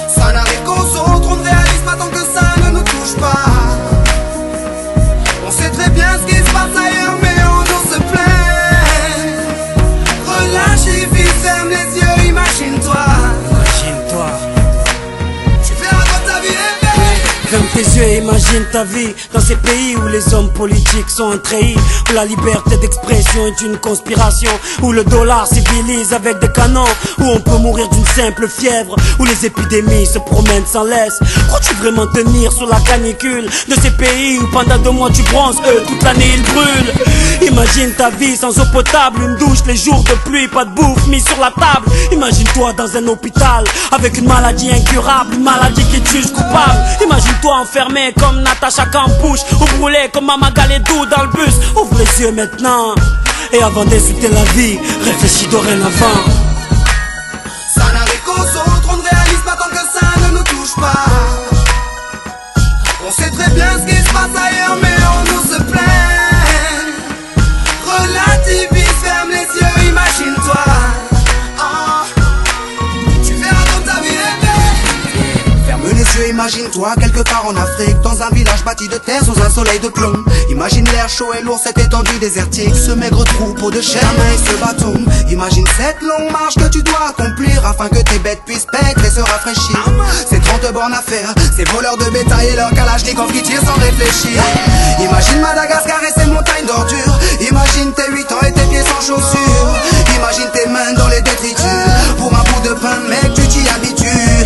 Ça n'arrive qu'aux autres, on ne réalise pas tant que ça ne nous touche pas. On sait très bien ce qui se passe ailleurs, mais on nous se plaint. Relâche et vis, ferme les yeux, imagine-toi. Tu verras quand ta vie est belle. Ferme tes yeux et imagine ta vie dans ces pays où les hommes politiques sont trahis, où la liberté d'expression est une conspiration, où le dollar civilise avec des canons, où on peut mourir d'une simple fièvre, où les épidémies se promènent sans laisse. Crois-tu vraiment tenir sous la canicule de ces pays où pendant 2 mois tu bronzes, eux toute l'année ils brûlent? Imagine ta vie sans eau potable, une douche les jours de pluie, pas de bouffe mise sur la table. Imagine-toi dans un hôpital avec une maladie incurable, une maladie qui te juge coupable. Imagine-toi enfermé comme Natacha Campouche, ou brûlé comme Mama Galedou dans le bus. Ouvre les yeux maintenant, et avant d'insulter la vie, réfléchis dorénavant. Ça n'arrive qu'aux autres, on ne réalise pas tant que ça ne nous touche pas. On sait très bien ce qui se passe ailleurs, mais on nous se plaint. Relativise, ferme les yeux, imagine-toi. Tu verras quand ta vie est belle. Ferme les yeux, imagine-toi quelque part en Afrique, dans un village bâti de terre sous un soleil de plomb. Imagine l'air chaud et lourd, cette étendue désertique, ce maigre troupeau de chair, main et ce bâton. Imagine cette longue marche que tu dois accomplir afin que tes bêtes puissent paître et se rafraîchir. Ces 30 bornes à faire, ces voleurs de bétail et leurs kalachnikovs qui tirent sans réfléchir. Imagine Madagascar et ses montagnes d'ordures. Imagine tes 8 ans et tes pieds sans chaussures. Imagine tes mains dans les détritus. Pour un bout de pain, mec, tu t'y habitues.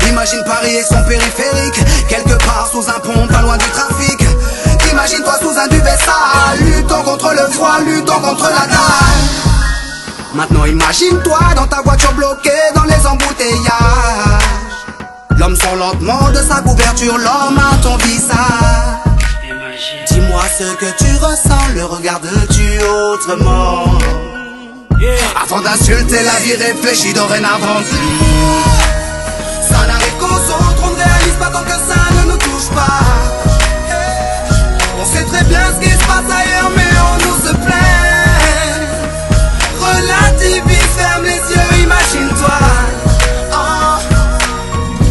Imagine Paris et son périphérique, quelque part sous un pont, pas loin du trafic. Imagine-toi sous un duvet sale, luttant contre le froid, luttant contre la dalle. Maintenant imagine-toi dans ta voiture bloquée dans les embouteillages. L'homme sort lentement de sa couverture, l'homme à ton visage. Dis-moi ce que tu ressens, le regardes-tu autrement? Avant d'insulter la vie, réfléchis dorénavant. Ça n'arrive qu'aux autres, on ne réalise pas tant que ça ne nous touche pas. On sait très bien ce qui se passe ailleurs, mais on nous se plaint. Relativise, ferme les yeux, imagine-toi.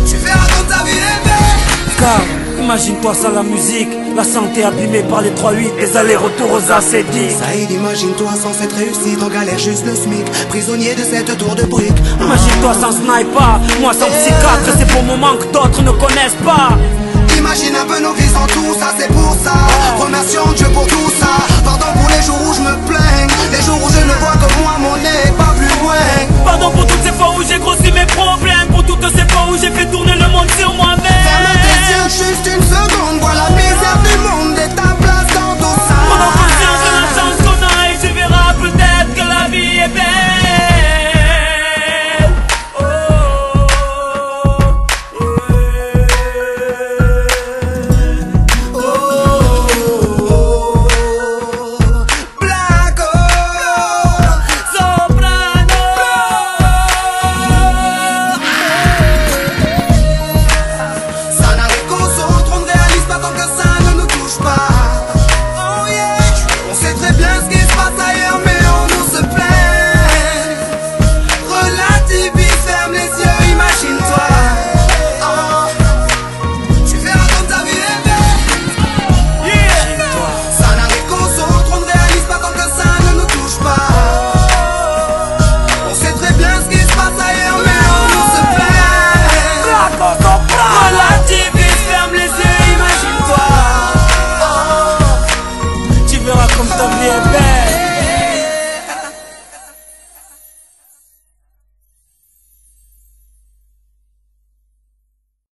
Tu verras quand ta vie est belle. Car imagine-toi sans la musique, la santé abîmée par les 3-8, les allers-retours aux AC10. Saïd, imagine-toi sans cette réussite, en galère juste le SMIC, prisonnier de cette tour de briques. Imagine-toi sans sniper, moi sans psychiatre, ces beaux moments que d'autres ne connaissent pas. Imagine un peu nos vies sans tout ça, c'est pour ça. Remercions Dieu pour tout ça. Pardon pour les jours où je me plains, les jours où je ne vois que moi, mon nez, pas plus loin. Pardon pour toutes ces fois où j'ai grossi mes problèmes, pour toutes ces fois où j'ai fait tourner le monde sur moi-même. Ferme tes yeux juste une seconde, vois la misère du monde et ta place dans tout ça. Prends conscience de la chance qu'on a et tu verras peut-être que la vie est belle. Comme ta vie est belle.